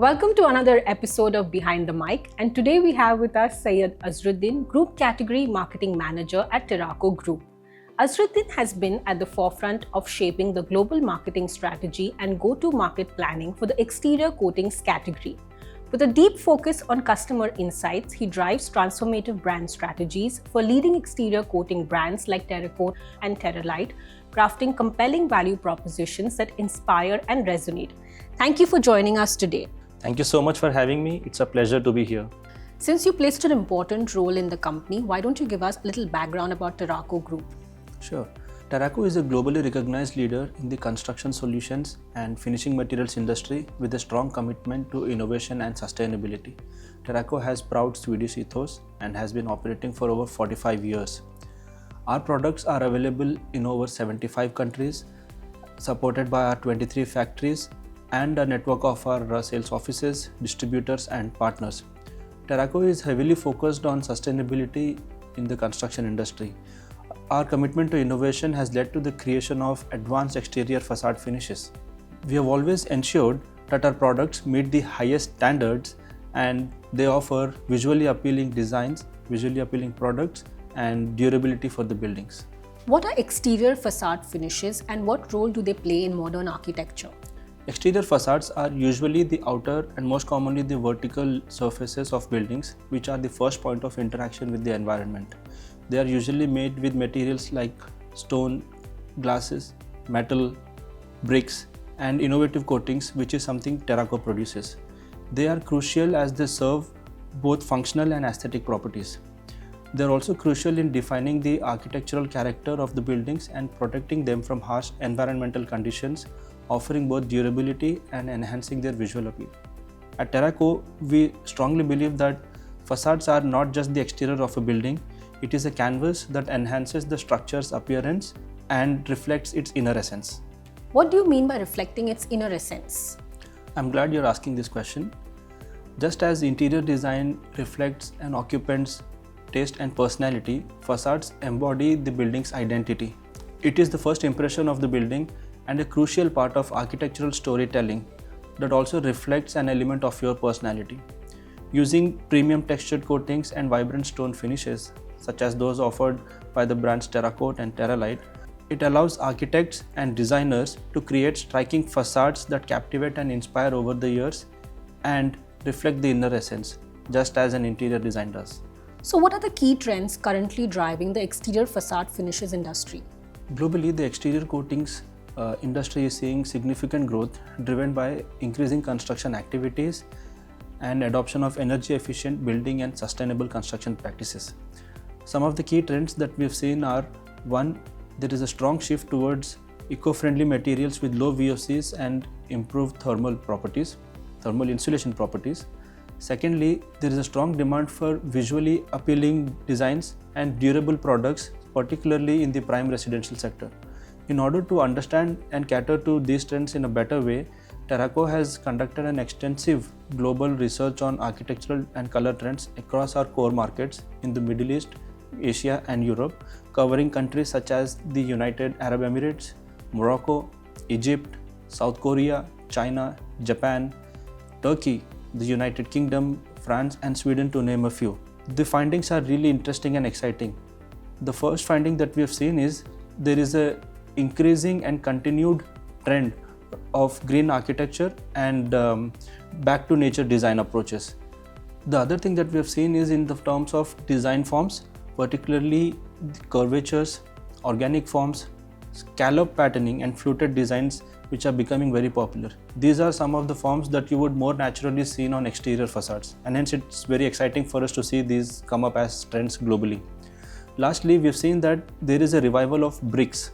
Welcome to another episode of Behind the Mic, and today we have with us Syed Azharuddin, Group Category Marketing Manager at Terraco Group. Azharuddin has been at the forefront of shaping the global marketing strategy and go-to-market planning for the exterior coatings category. With a deep focus on customer insights, he drives transformative brand strategies for leading exterior coating brands like Terraco and Terralite, crafting compelling value propositions that inspire and resonate. Thank you for joining us today. Thank you so much for having me. It's a pleasure to be here. Since you placed an important role in the company, why don't you give us a little background about Terraco Group? Sure. Terraco is a globally recognized leader in the construction solutions and finishing materials industry with a strong commitment to innovation and sustainability. Terraco has proud Swedish ethos and has been operating for over 45 years. Our products are available in over 75 countries, supported by our 23 factories and a network of our sales offices, distributors and partners. Terraco is heavily focused on sustainability in the construction industry. Our commitment to innovation has led to the creation of advanced exterior facade finishes. We have always ensured that our products meet the highest standards and they offer visually appealing designs, visually appealing products and durability for the buildings. What are exterior facade finishes and what role do they play in modern architecture? Exterior facades are usually the outer and most commonly the vertical surfaces of buildings, which are the first point of interaction with the environment. They are usually made with materials like stone, glasses, metal, bricks, and innovative coatings, which is something Terraco produces. They are crucial as they serve both functional and aesthetic properties. They are also crucial in defining the architectural character of the buildings and protecting them from harsh environmental conditions, offering both durability and enhancing their visual appeal. At Terraco, we strongly believe that facades are not just the exterior of a building, it is a canvas that enhances the structure's appearance and reflects its inner essence. What do you mean by reflecting its inner essence? I'm glad you're asking this question. Just as interior design reflects an occupant's taste and personality, facades embody the building's identity. It is the first impression of the building and a crucial part of architectural storytelling that also reflects an element of your personality. Using premium textured coatings and vibrant stone finishes, such as those offered by the brands Terraco and Terralite, it allows architects and designers to create striking facades that captivate and inspire over the years and reflect the inner essence, just as an interior design does. So what are the key trends currently driving the exterior facade finishes industry? Globally, the exterior coatings industry is seeing significant growth driven by increasing construction activities and adoption of energy efficient building and sustainable construction practices. Some of the key trends that we've seen are: one, there is a strong shift towards eco-friendly materials with low VOCs and improved thermal insulation properties. Secondly, there is a strong demand for visually appealing designs and durable products, particularly in the prime residential sector. In order to understand and cater to these trends in a better way, Terraco has conducted an extensive global research on architectural and color trends across our core markets in the Middle East, Asia and Europe, covering countries such as the United Arab Emirates, Morocco, Egypt, South Korea, China, Japan, Turkey, the United Kingdom, France and Sweden, to name a few. The findings are really interesting and exciting. The first finding that we have seen is there is a increasing and continued trend of green architecture and back to nature design approaches. The other thing that we have seen is in the terms of design forms, particularly curvatures, organic forms, scallop patterning and fluted designs, which are becoming very popular. These are some of the forms that you would more naturally see on exterior facades, and hence it's very exciting for us to see these come up as trends globally. Lastly, we've seen that there is a revival of bricks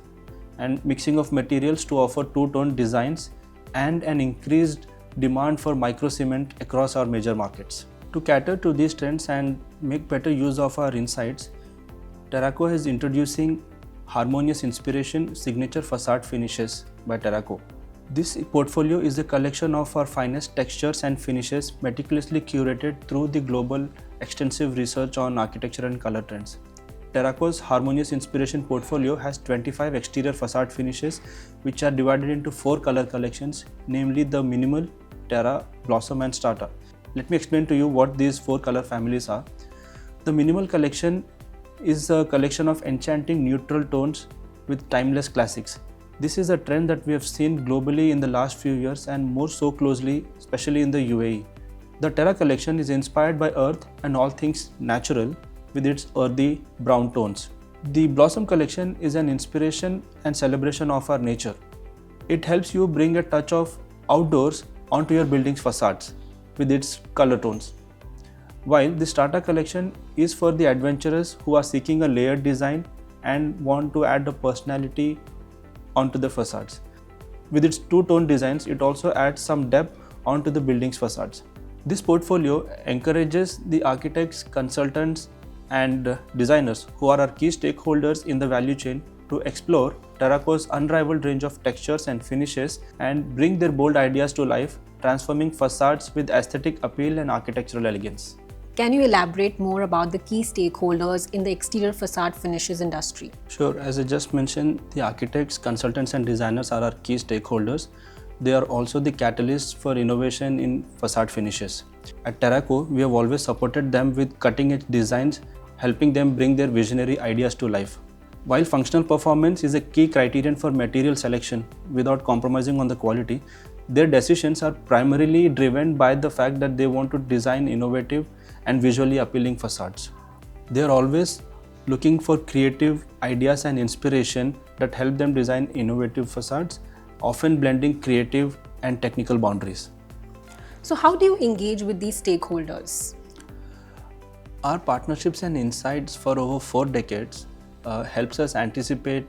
and mixing of materials to offer two-tone designs and an increased demand for micro cement across our major markets. To cater to these trends and make better use of our insights, Terraco is introducing Harmonious Inspiration Signature Facade Finishes by Terraco. This portfolio is a collection of our finest textures and finishes meticulously curated through the global extensive research on architecture and color trends. Terraco's Harmonious Inspiration portfolio has 25 exterior facade finishes, which are divided into 4 color collections, namely the minimal, Terra, Blossom and Strata. Let me explain to you what these 4 color families are. The minimal collection is a collection of enchanting neutral tones with timeless classics. This is a trend that we have seen globally in the last few years and more so closely, especially in the UAE. The Terra collection is inspired by earth and all things natural with its earthy brown tones. The Blossom collection is an inspiration and celebration of our nature. It helps you bring a touch of outdoors onto your building's facades with its color tones. While the Strata collection is for the adventurers who are seeking a layered design and want to add a personality onto the facades. With its two-tone designs, it also adds some depth onto the building's facades. This portfolio encourages the architects, consultants, and designers who are our key stakeholders in the value chain to explore Terraco's unrivaled range of textures and finishes and bring their bold ideas to life, transforming facades with aesthetic appeal and architectural elegance. Can you elaborate more about the key stakeholders in the exterior facade finishes industry? Sure, as I just mentioned, the architects, consultants, and designers are our key stakeholders. They are also the catalysts for innovation in facade finishes. At Terraco, we have always supported them with cutting-edge designs, helping them bring their visionary ideas to life. While functional performance is a key criterion for material selection without compromising on the quality, their decisions are primarily driven by the fact that they want to design innovative and visually appealing facades. They are always looking for creative ideas and inspiration that help them design innovative facades, often blending creative and technical boundaries. So how do you engage with these stakeholders? Our partnerships and insights for over 4 decades helps us anticipate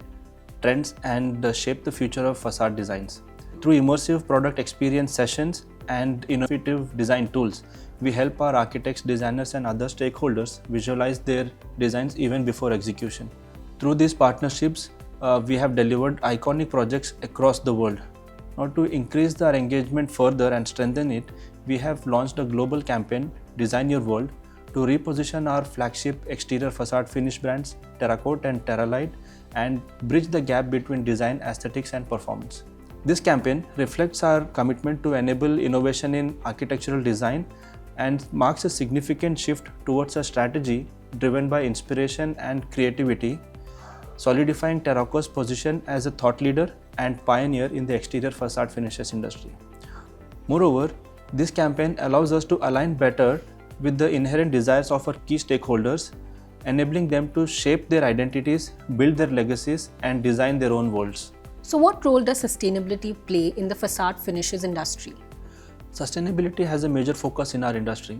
trends and shape the future of facade designs. Through immersive product experience sessions and innovative design tools, we help our architects, designers, and other stakeholders visualize their designs even before execution. Through these partnerships, we have delivered iconic projects across the world. Now, to increase our engagement further and strengthen it, we have launched a global campaign, Design Your World, to reposition our flagship exterior facade finish brands, Terraco and Terralite, and bridge the gap between design, aesthetics, and performance. This campaign reflects our commitment to enable innovation in architectural design and marks a significant shift towards a strategy driven by inspiration and creativity, solidifying Terraco's position as a thought leader and pioneer in the exterior facade finishes industry. Moreover, this campaign allows us to align better with the inherent desires of our key stakeholders, enabling them to shape their identities, build their legacies, and design their own worlds. So what role does sustainability play in the facade finishes industry? Sustainability has a major focus in our industry.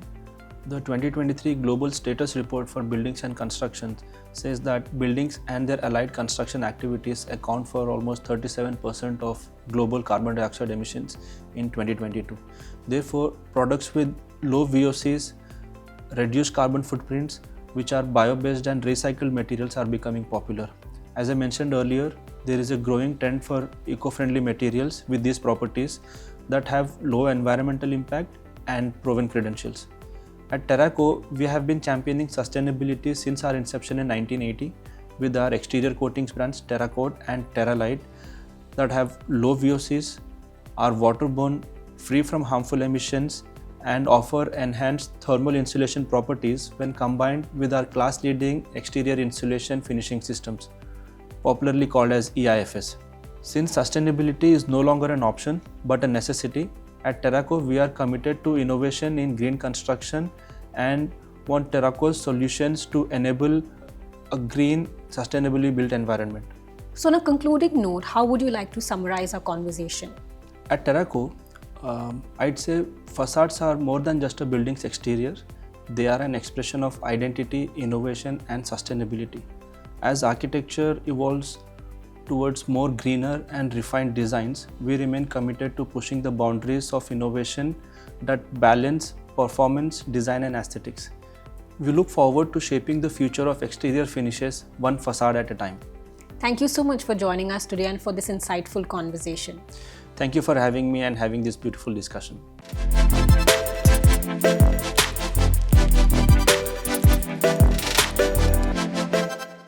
The 2023 Global Status Report for Buildings and Construction says that buildings and their allied construction activities account for almost 37% of global carbon dioxide emissions in 2022. Therefore, products with low VOCs, reduced carbon footprints, which are bio-based and recycled materials, are becoming popular. As I mentioned earlier, there is a growing trend for eco-friendly materials with these properties that have low environmental impact and proven credentials. At Terraco, we have been championing sustainability since our inception in 1980 with our exterior coatings brands Terraco and Terralite that have low VOCs, are waterborne, free from harmful emissions, and offer enhanced thermal insulation properties when combined with our class-leading exterior insulation finishing systems, popularly called as EIFS. Since sustainability is no longer an option but a necessity, at Terraco we are committed to innovation in green construction and want Terraco's solutions to enable a green, sustainably built environment. So on a concluding note, how would you like to summarize our conversation? At Terraco, I'd say facades are more than just a building's exterior. They are an expression of identity, innovation, and sustainability. As architecture evolves towards more greener and refined designs, we remain committed to pushing the boundaries of innovation that balance performance, design, and aesthetics. We look forward to shaping the future of exterior finishes one facade at a time. Thank you so much for joining us today and for this insightful conversation. Thank you for having me and having this beautiful discussion.